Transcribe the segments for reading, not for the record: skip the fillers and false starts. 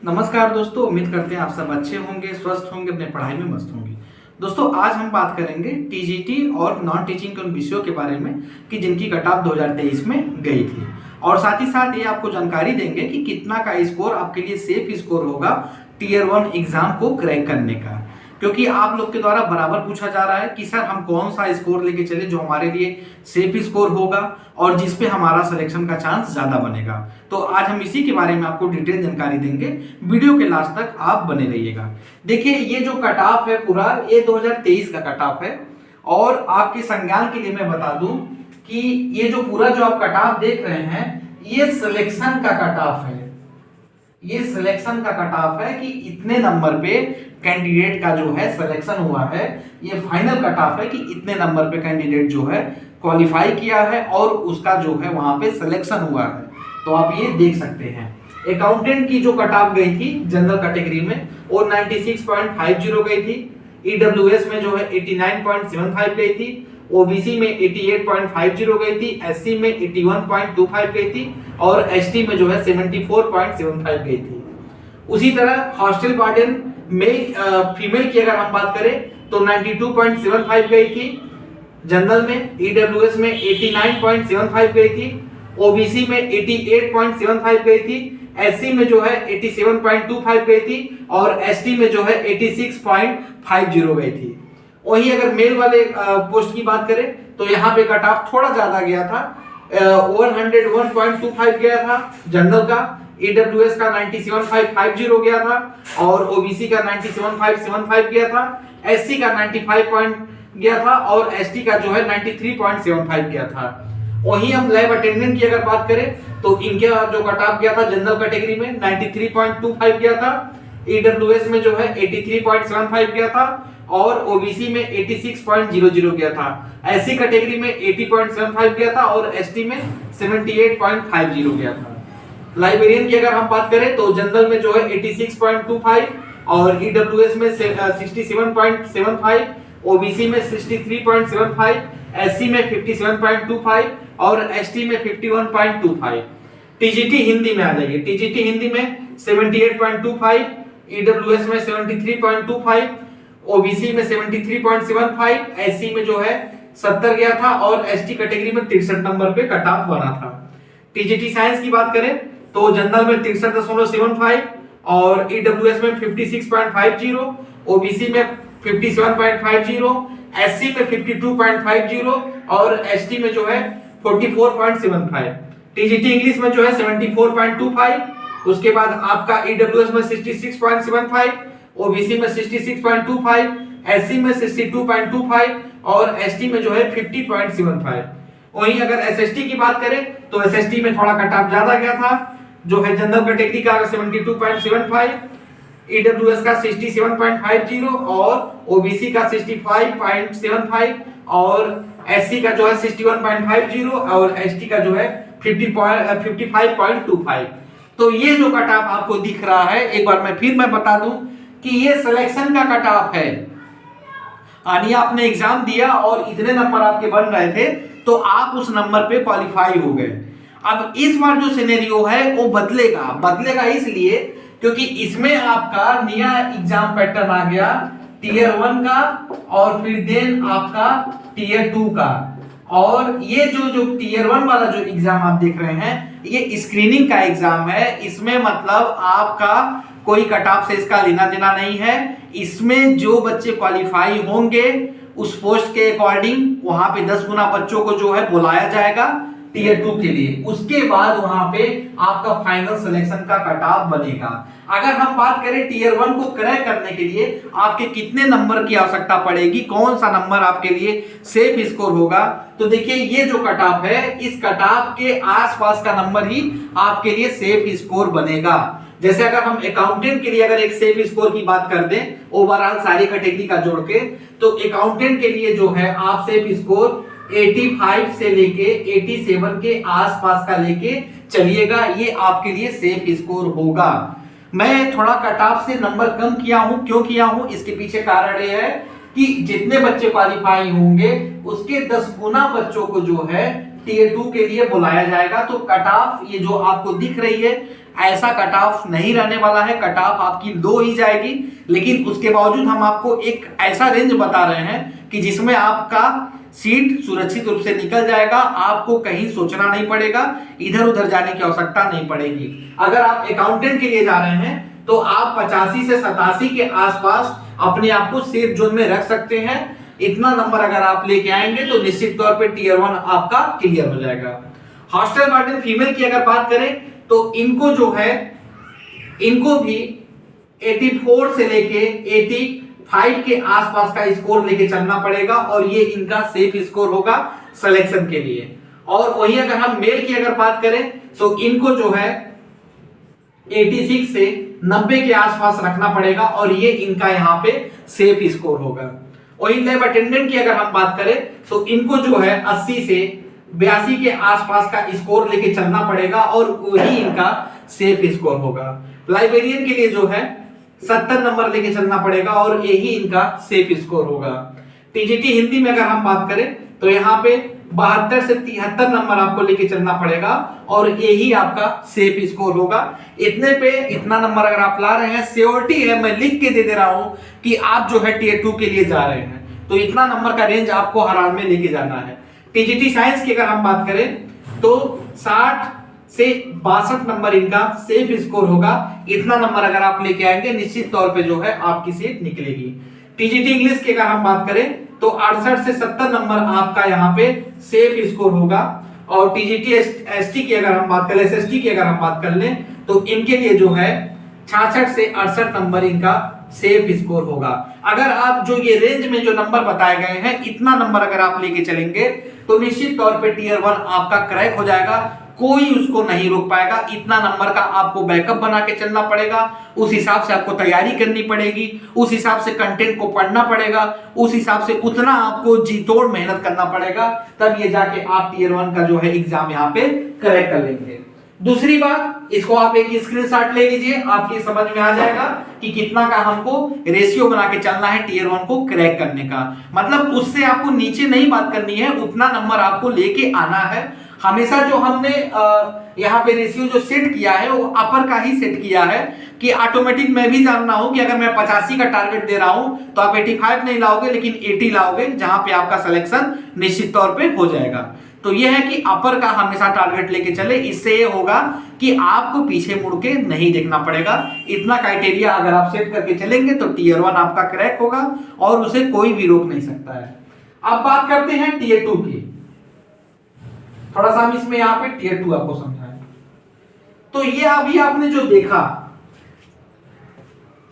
नमस्कार दोस्तों, उम्मीद करते हैं आप सब अच्छे होंगे, स्वस्थ होंगे, अपने पढ़ाई में मस्त होंगे। दोस्तों आज हम बात करेंगे टीजीटी और नॉन टीचिंग के उन विषयों के बारे में कि जिनकी कट ऑफ 2023 में गई थी, और साथ ही साथ ये आपको जानकारी देंगे कि कितना का स्कोर आपके लिए सेफ स्कोर होगा टीयर 1 एग्जाम को क्रैक करने का। क्योंकि आप लोग के द्वारा बराबर पूछा जा रहा है कि सर हम कौन सा स्कोर लेके चले जो हमारे लिए सेफ स्कोर होगा और जिसपे हमारा सिलेक्शन का चांस ज्यादा बनेगा। तो आज हम इसी के बारे में आपको डिटेल जानकारी देंगे, वीडियो के लास्ट तक आप बने रहिएगा। देखिए ये जो कट ऑफ है पूरा ये 2023 का कट ऑफ है, और आपके संज्ञान के लिए मैं बता दूं कि ये जो पूरा जो आप कट ऑफ देख रहे हैं ये सिलेक्शन का कट ऑफ है। ये सिलेक्शन का कट ऑफ है कि इतने नंबर पे कैंडिडेट का जो है सिलेक्शन हुआ है। ये फाइनल कट ऑफ है कि इतने नंबर पे कैंडिडेट जो है क्वालिफाई किया है और उसका जो है वहां पे सिलेक्शन हुआ है। तो आप ये देख सकते हैं अकाउंटेंट की जो कट ऑफ गई थी जनरल कैटेगरी में वो 96.50 गई थी, ईडब्ल्यूएस में जो है 89.75 गई थी, ओबीसी में 88.50 गई थी, एससी में 81.25 गई थी और एसटी में जो है 74.75 गई थी। उसी तरह हॉस्टल वार्डन मेल फीमेल की अगर हम बात करें तो 92.75 गई थी, जनरल में ईडब्ल्यूएस में 89.75 गई थी, ओबीसी में 88.75 गई थी, एससी में जो है 87.25 गई थी और एसटी में जो है 86.50 गई थी। वहीं अगर मेल वाले पोस्ट की बात करें तो यहाँ पे कट ऑफ थोड़ा ज्यादा गया था, 101.25 गया था जनरल का, ईडब्ल्यूएस का 97.50 गया था और ओबीसी का 97.75 गया था, एससी का 95 गया था और एसटी का जो है 93.75 गया था। वहीं हम लैब अटेंडेंट की अगर बात करें तो इनके जो कट ऑफ गया था जनरल कैटेगरी में 93.25 गया था, ईडब्ल्यूएस में जो है 83.75 गया था और ओबीसी में 86.00 गया था, एससी कैटेगरी में 80.75 गया था और एसटी में 78.50 गया था। लाइब्रेरियन की अगर हम बात करें तो जनरल में जो है 86.25 और ईडब्ल्यूएस में 67.75, ओबीसी में 63.75, एससी में 57.25 और एसटी में 51.25। टीजीटी हिंदी में आ जाइए, टीजीटी हिंदी में 78.25, ईडब्ल्यूएस में 73.25, ओबीसी में 73.75, एससी में जो है 70 गया था और एसटी कैटेगरी में 63 नंबर पे कट ऑफ बना था। टीजीटी साइंस की बात करें तो जनरल में 63.75 और ईडब्ल्यूएस में 56.50, ओबीसी में 57.50, एससी में 52.50 और एसटी में जो है 44.75। टीजीटी इंग्लिश में जो है 74.25, उसके बाद आपका ईडब्ल्यूएस में 66.75, ओबीसी में 66.25, एससी में 62.25 और एसटी में जो है 50.75। वहीं अगर एसएसटी की बात करें तो एसएसटी में थोड़ा कट ऑफ ज्यादा गया था, जो है जनरल कैटेगरी का 72.75, ईडब्ल्यूएस का 67.50 और ओबीसी का 65.75 और एससी का जो है 61.50 और एसटी का जो है 55.25। तो ये जो कट ऑफ आपको दिख रहा है, एक बार मैं बता दूं कि ये सिलेक्शन का कट ऑफ है। यानी आपने एग्जाम दिया और इतने नंबर आपके बन रहे थे तो आप उस नंबर पे क्वालिफाई हो गए। अब इस बार जो सिनेरियो है वो बदलेगा इसलिए क्योंकि इसमें आपका नया एग्जाम पैटर्न आ गया टीयर 1 का और फिर देन आपका टीयर 2 का। और ये जो टीयर 1 वाला जो एग्जाम आप देख रहे हैं ये स्क्रीनिंग का एग्जाम है। इसमें मतलब आपका कोई कट ऑफ से इसका लेना देना नहीं है। इसमें जो बच्चे क्वालिफाई होंगे उस पोस्ट के अकॉर्डिंग वहां पे 10 गुना बच्चों को जो है बुलाया जाएगा टीयर 2 के लिए। उसके बाद वहां पे आपका फाइनल सिलेक्शन का कट ऑफ बनेगा। अगर हम बात करें टीयर 1 को क्रैक करने के लिए आपके कितने नंबर की आवश्यकता पड़ेगी, कौन सा नंबर आपके लिए सेफ स्कोर होगा, तो देखिए ये जो कट ऑफ है इस कट ऑफ के आसपास का नंबर ही आपके लिए सेफ स्कोर बनेगा। जैसे अगर हम अकाउंटेंट के लिए अगर एक सेफ स्कोर की बात कर दें ओवरऑल सारी कैटेगरी का जोड़ के, तो अकाउंटेंट के लिए जो है आप सेफ स्कोर 85 से लेके 87 के आसपास का लेके चलिएगा, ये आपके लिए सेफ स्कोर होगा। मैं थोड़ा कट ऑफ से नंबर कम किया हूं, क्यों किया हूं इसके पीछे कारण ये है कि जितने बच्चे क्वालिफाई होंगे उसके 10 गुना बच्चों को जो है टीयर 2 के लिए बुलाया जाएगा। तो कट ऑफ ये जो आपको दिख रही है ऐसा कट ऑफ नहीं रहने वाला है, कट ऑफ आपकी लो ही जाएगी। लेकिन उसके बावजूद हम आपको एक ऐसा रेंज बता रहे हैं कि जिसमें आपका सीट सुरक्षित रूप से निकल जाएगा, आपको कहीं सोचना नहीं पड़ेगा, इधर उधर जाने की आवश्यकता नहीं पड़ेगी। अगर आप अकाउंटेंट के लिए जा रहे हैं तो आप 85 से 87 के आसपास अपने आप को सेफ जोन में रख सकते हैं। इतना नंबर अगर आप लेके आएंगे तो निश्चित तौर पे टियर 1 आपका क्लियर हो जाएगा। हॉस्टल वार्डन फीमेल की अगर बात करें तो इनको जो है, इनको भी 84 से लेके 85 के आसपास का स्कोर लेके चलना पड़ेगा और ये इनका सेफ स्कोर होगा सिलेक्शन के लिए। और वही अगर हम मेल की अगर बात करें तो इनको जो है 86 से 90 के आसपास रखना पड़ेगा और ये इनका यहाँ पे सेफ स्कोर होगा। वही लैब अटेंडेंट की अगर हम बात करें तो इनको जो है 80 से 82 के आसपास का स्कोर लेके चलना पड़ेगा और वही इनका सेफ स्कोर होगा। लाइब्रेरियन के लिए जो है 70 नंबर लेके चलना पड़ेगा और यही इनका सेफ स्कोर होगा। टीजीटी हिंदी में अगर हम बात करें तो यहाँ पे 72 से 73 नंबर आपको लेके चलना पड़ेगा और यही आपका सेफ स्कोर होगा। इतने पे इतना नंबर अगर आप ला रहे हैं, श्योरिटी है, मैं लिख के दे रहा हूं कि आप जो है टियर 2 के लिए जा रहे हैं, तो इतना नंबर का रेंज आपको हर हाल में लेके जाना है। टीजीटी साइंस की अगर हम बात करें तो 60 से 62 नंबर इनका सेफ स्कोर होगा। इतना नंबर अगर आप लेके आएंगे निश्चित तौर पे जो है आपकी सीट निकलेगी। टीजीटी इंग्लिश की अगर हम बात करें तो 68 से 70 नंबर आपका यहाँ पे सेफ स्कोर होगा। और टीजीटी एसटी की अगर हम बात करें, एसएसटी की अगर हम बात कर लें तो इनके लिए जो है 66 से 68 नंबर इनका सेफ स्कोर होगा। अगर आप जो ये रेंज में जो नंबर बताए गए हैं, इतना नंबर अगर आप लेके चलेंगे तो निश्चित तौर पे टियर 1 आपका क्रैक हो जाएगा, कोई उसको नहीं रोक पाएगा। इतना नंबर का आपको बैकअप बना के चलना पड़ेगा, उस हिसाब से आपको तैयारी करनी पड़ेगी, उस हिसाब से कंटेंट को पढ़ना पड़ेगा, उस हिसाब से उतना आपको जी तोड़ मेहनत करना पड़ेगा, तब ये जाके आप टियर 1 का जो है एग्जाम यहाँ पे क्रैक कर लेंगे। दूसरी बात, इसको आप एक स्क्रीनशॉट ले लीजिए, आपकी समझ में आ जाएगा कि कितना का हमको रेशियो बना के चलना है टियर 1 को क्रैक करने का। मतलब उससे आपको नीचे नहीं बात करनी है, उतना नंबर आपको लेके आना है। हमेशा जो हमने यहाँ पे रेशियो जो सेट किया है वो अपर का ही सेट किया है कि ऑटोमेटिक मैं भी जानना हूं कि अगर मैं 85 का टारगेट दे रहा हूं तो आप 85 नहीं लाओगे लेकिन 80 लाओगे, जहां पे आपका सिलेक्शन निश्चित तौर पे हो जाएगा। तो यह है कि अपर का हमेशा टारगेट लेके चले, इससे ये होगा कि आपको पीछे मुड़ के नहीं देखना पड़ेगा। इतना क्राइटेरिया अगर आप सेट करके चलेंगे तो टियर 1 आपका क्रैक होगा और उसे कोई भी रोक नहीं सकता है। अब बात करते हैं टियर 2 की। थोड़ा सा हम इसमें यहाँ पे टियर 2 आपको समझाएं। तो ये अभी आपने जो देखा,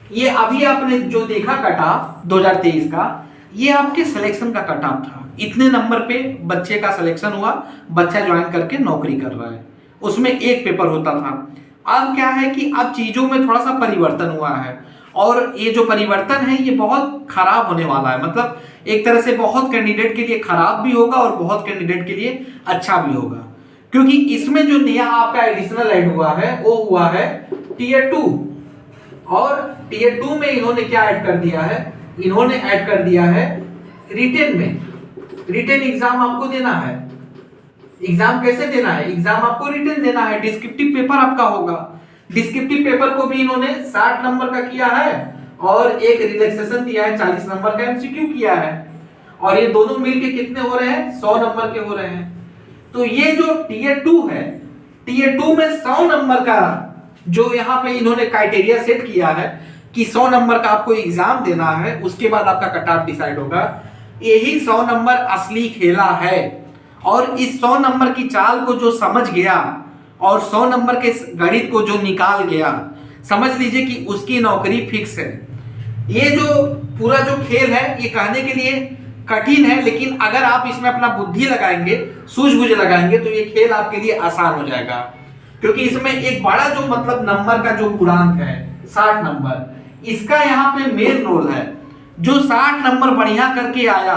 ये अभी आपने जो देखा कट ऑफ 2023 का, ये आपके सिलेक्शन का कट ऑफ था। इतने नंबर पे बच्चे का सिलेक्शन हुआ, बच्चा ज्वाइन करके नौकरी कर रहा है, उसमें एक पेपर होता था। अब क्या है कि अब चीजों में थोड़ा सा परिवर्तन हुआ है और ये जो परिवर्तन है ये बहुत खराब होने वाला है। मतलब एक तरह से बहुत कैंडिडेट के लिए खराब भी होगा और बहुत कैंडिडेट के लिए अच्छा भी होगा, क्योंकि इसमें जो नया आपका एडिशनल ऐड हुआ है वो हुआ है टियर 2। और टियर 2 में इन्होंने क्या ऐड कर दिया है, इन्होंने ऐड कर दिया है रिटेन में। रिटेन एग्जाम आपको देना है। एग्जाम कैसे देना है, एग्जाम आपको रिटेन देना है, डिस्क्रिप्टिव पेपर आपका होगा। डिस्क्रिप्टिव पेपर को भी इन्होंने 60 नंबर का किया है और एक रिलैक्सेशन दिया है, 40 नंबर का एमसीक्यू किया है। और ये दोनों मिलके कितने हो रहे हैं, 100 नंबर के हो रहे हैं। तो ये जो टियर 2 है, टियर 2 में 100 नंबर का जो यहाँ पे इन्होंने क्राइटेरिया सेट किया है कि 100 नंबर का आपको एग्जाम देना है, उसके बाद आपका कट ऑफ डिसाइड होगा। यही 100 नंबर असली खेला है और इस 100 नंबर की चाल को जो समझ गया और 100 नंबर के गणित को जो निकाल गया, समझ लीजिए कि उसकी नौकरी फिक्स है। ये जो पूरा जो खेल है ये कहने के लिए कठिन है, लेकिन अगर आप इसमें अपना बुद्धि लगाएंगे, सूझबूझ लगाएंगे तो ये खेल आपके लिए आसान हो जाएगा। क्योंकि इसमें एक बड़ा जो मतलब नंबर का जो गुणांक है 60 नंबर, इसका यहाँ पे मेन रोल है। जो 60 नंबर बढ़िया करके आया,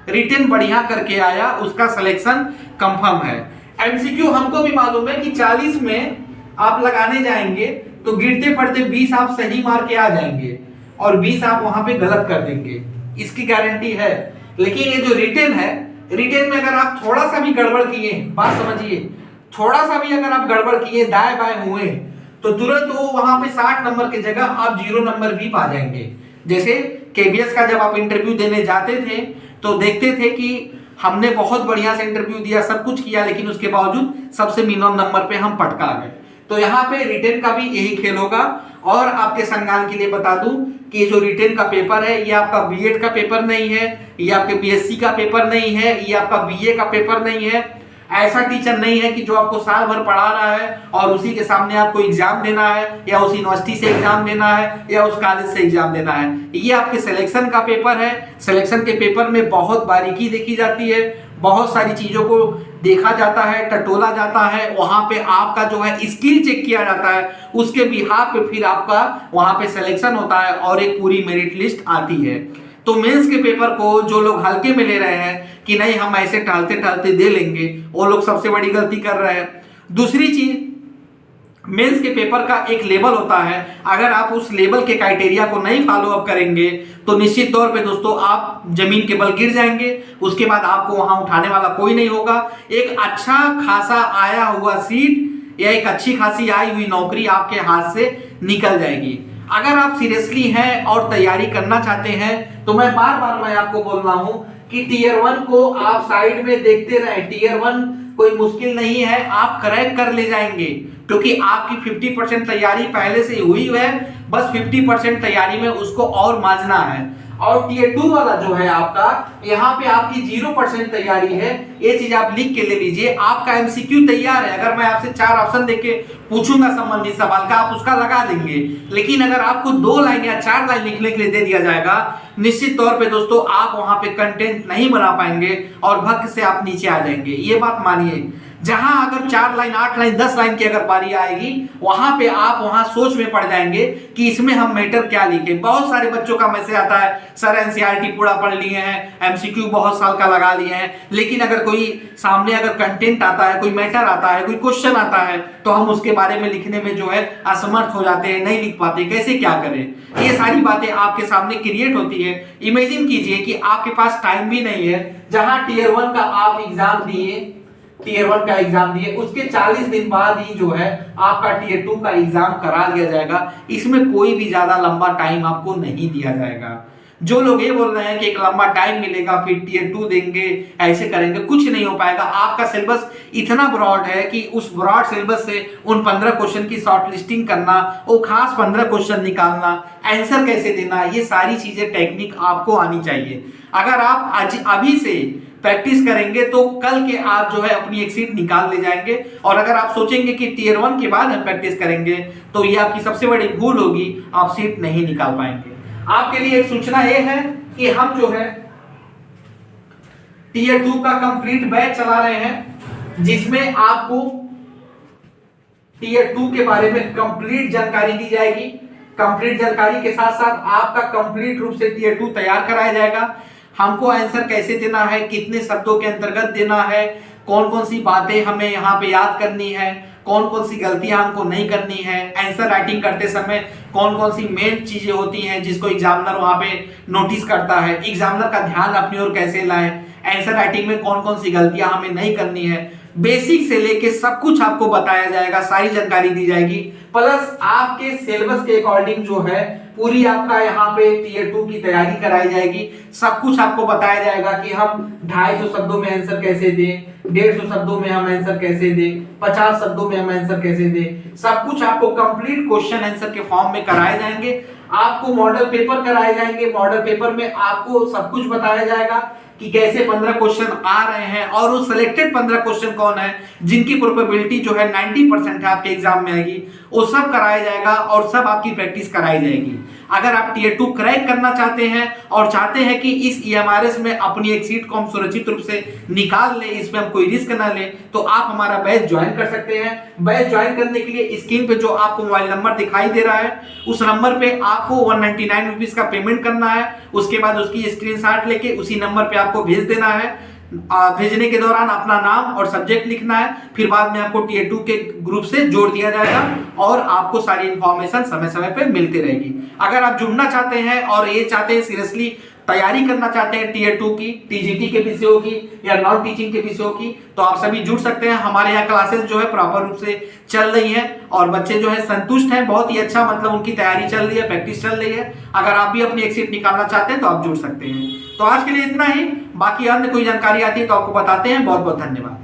रिटेन बढ़िया करके आया, उसका सिलेक्शन कंफर्म है। एमसीक्यू हमको भी मालूम है कि 40 में आप लगाने जाएंगे तो गिरते पड़ते 20 आप सही मार के आ जाएंगे और 20 आप वहां पे गलत कर देंगे, इसकी गारंटी है। लेकिन ये जो रिटेन है, रिटेन में अगर आप थोड़ा सा भी गड़बड़ किए, बात समझिए, थोड़ा सा भी अगर आप गड़बड़ किए, दाएं बाएं हुए, तो तुरंत वो वहां पे 60 नंबर की जगह आप 0 नंबर भी पा जाएंगे। जैसे केबीएस का जब आप इंटरव्यू देने जाते थे तो देखते थे कि हमने बहुत बढ़िया से इंटरव्यू दिया, सब कुछ किया, लेकिन उसके बावजूद सबसे मिनिमम नंबर पे हम पटका गए। तो यहाँ पे रिटेन का भी यही खेल होगा। और आपके संज्ञान के लिए बता दूं कि जो रिटेन का पेपर है ये आपका बीएड का पेपर नहीं है, ये आपके बीएससी का पेपर नहीं है, ये आपका बीए का पेपर नहीं है। ऐसा टीचर नहीं है कि जो आपको साल भर पढ़ा रहा है और उसी के सामने आपको एग्जाम देना है, या उस यूनिवर्सिटी से एग्जाम देना है, या उस कॉलेज से एग्जाम देना है। ये आपके सिलेक्शन का पेपर है। सिलेक्शन के पेपर में बहुत बारीकी देखी जाती है, बहुत सारी चीजों को देखा जाता है, टटोला जाता है, वहां पे आपका जो है स्किल चेक किया जाता है, उसके बिहाफ पे फिर आपका वहां पे सिलेक्शन होता है और एक पूरी मेरिट लिस्ट आती है। तो मेंस के पेपर को जो लोग हल्के में ले रहे हैं कि नहीं हम ऐसे टालते टालते दे लेंगे, वो लोग सबसे बड़ी गलती कर रहे हैं। दूसरी चीज, मेंस के पेपर का एक लेवल होता है, अगर आप उस लेवल के क्राइटेरिया को नहीं फॉलो अप करेंगे तो निश्चित तौर पे दोस्तों आप जमीन के बल गिर जाएंगे। उसके बाद आपको वहां उठाने वाला कोई नहीं होगा। एक अच्छा खासा आया हुआ सीट या एक अच्छी खासी आई हुई नौकरी आपके हाथ से निकल जाएगी। अगर आप सीरियसली हैं और तैयारी करना चाहते हैं तो मैं बार बार मैं आपको बोल रहा हूं कि टीयर 1 को आप साइड में देखते रहे। टीयर 1 कोई मुश्किल नहीं है, आप क्रैक कर ले जाएंगे, क्योंकि आपकी 50% तैयारी पहले से हुई है, बस 50% तैयारी में उसको और मांझना है। और टीयर 2 वाला जो है आपका, यहाँ पे आपकी 0% तैयारी है। ये चीज आप लिख के ले लीजिए। आपका एमसीक्यू तैयार है, अगर मैं आपसे 4 ऑप्शन देके पूछूंगा संबंधित सवाल का, आप उसका लगा देंगे। लेकिन अगर आपको 2 लाइन या 4 लाइन लिखने के लिए दे दिया जाएगा, निश्चित तौर पे दोस्तों आप वहां पे कंटेंट नहीं बना पाएंगे और भक्त से आप नीचे आ जाएंगे। ये बात मानिए। जहां अगर 4 लाइन, 8 लाइन, 10 लाइन की अगर बारी आएगी, वहां पे आप वहां सोच में पड़ जाएंगे कि इसमें हम मैटर क्या लिखे। बहुत सारे बच्चों का मैसेज आता है, सर एनसीईआरटी पूरा पढ़ लिए हैं, एमसीक्यू बहुत साल का लगा लिए हैं, लेकिन अगर कोई सामने अगर कंटेंट आता है, कोई मैटर आता है, कोई क्वेश्चन आता है, तो हम उसके बारे में लिखने में जो है असमर्थ हो जाते हैं, नहीं लिख पाते, कैसे क्या करें। ये सारी बातें आपके सामने क्रिएट होती है। इमेजिन कीजिए कि आपके पास टाइम भी नहीं है। जहां टीयर 1 का आप एग्जाम दिए, टीयर 1 का एग्जाम दिए, उसके 40 दिन बाद ही जो है आपका टीयर 2 का एग्जाम करा लिया जाएगा। इसमें कोई भी ज्यादा लंबा टाइम आपको नहीं दिया जाएगा। जो लोग ये बोल रहे हैं कि एक लंबा टाइम मिलेगा फिर टीयर 2 देंगे, ऐसे करेंगे, कुछ नहीं हो पाएगा। आपका सिलेबस इतना ब्रॉड है कि उस ब्रॉड सिलेबस से उन 15 क्वेश्चन की शॉर्ट लिस्टिंग करना, वो खास 15 क्वेश्चन निकालना, आंसर कैसे देना, ये सारी चीजें टेक्निक आपको आनी चाहिए। अगर आप आज अभी से प्रैक्टिस करेंगे तो कल के आप जो है अपनी एक सीट निकाल ले जाएंगे। और अगर आप सोचेंगे कि टीयर 1 के बाद हम प्रैक्टिस करेंगे तो ये आपकी सबसे बड़ी भूल होगी, आप सीट नहीं निकाल पाएंगे। आपके लिए एक सूचना ये है कि हम जो है टीयर 2 का कंप्लीट बैच चला रहे हैं, जिसमें आपको टीयर 2 के बारे में कंप्लीट जानकारी दी जाएगी। कंप्लीट जानकारी के साथ साथ आपका कंप्लीट रूप से टीयर 2 तैयार कराया जाएगा। हमको आंसर कैसे देना है, कितने शब्दों के अंतर्गत देना है, कौन कौन सी बातें हमें यहाँ पे याद करनी है, कौन कौन सी गलतियां हमको नहीं करनी है, आंसर राइटिंग करते समय कौन कौन सी मेन चीजें होती हैं जिसको एग्जामिनर वहां पे नोटिस करता है, एग्जामिनर का ध्यान अपनी ओर कैसे लाएं, आंसर राइटिंग में कौन कौन सी गलतियां हमें नहीं करनी है, बेसिक से लेके सब कुछ आपको बताया जाएगा, सारी जानकारी दी जाएगी। प्लस आपके सिलेबस के अकॉर्डिंग जो है पूरी आपका यहाँ पे टीयर 2 की तैयारी कराई जाएगी। सब कुछ आपको बताया जाएगा कि हम 250 शब्दों में आंसर कैसे दें, 150 शब्दों में हम आंसर कैसे दें, 50 शब्दों में हम आंसर कैसे दें। सब कुछ आपको कंप्लीट क्वेश्चन आंसर के फॉर्म में कराए जाएंगे। आपको मॉडल पेपर कराए जाएंगे। मॉडल पेपर में आपको सब कुछ बताया जाएगा कि कैसे 15 क्वेश्चन आ रहे हैं और वो सिलेक्टेड 15 क्वेश्चन कौन है जिनकी प्रोबेबिलिटी जो है 90% है आपके एग्जाम में आएगी, वो सब कराया जाएगा और सब आपकी प्रैक्टिस कराई जाएगी। अगर आप टीयर 2 क्रैक करना चाहते हैं और चाहते हैं कि इस EMRS में अपनी एक सीट को हम सुरक्षित रूप से निकाल लें, इसमें हम कोई रिस्क ना लें, तो आप हमारा बैच ज्वाइन कर सकते हैं। बैच ज्वाइन करने के लिए स्क्रीन पे जो आपको मोबाइल नंबर दिखाई दे रहा है, उस नंबर पे आपको 199 रुपीज का पेमेंट करना है। उसके बाद उसकी स्क्रीनशॉट लेके उसी नंबर पे आपको भेज देना है। भेजने के दौरान अपना नाम और सब्जेक्ट लिखना है। फिर बाद में आपको टीयर 2 के ग्रुप से जोड़ दिया जाएगा और आपको सारी इंफॉर्मेशन समय समय पे मिलती रहेगी। अगर आप जुड़ना चाहते हैं और ये चाहते हैं सीरियसली तैयारी करना चाहते हैं टीयर 2 की, टीजीटी के पीसीओ की या नॉन टीचिंग के पीसीओ की, तो आप सभी जुड़ सकते हैं। हमारे यहाँ क्लासेस जो है प्रॉपर रूप से चल रही है और बच्चे जो है संतुष्ट हैं, बहुत ही अच्छा, मतलब उनकी तैयारी चल रही है, प्रैक्टिस चल रही है। अगर आप भी अपनी एक सीट निकालना चाहते हैं तो आप जुड़ सकते हैं। तो आज के लिए इतना ही, बाकी अन्य कोई जानकारी आती है तो आपको बताते हैं। बहुत बहुत धन्यवाद।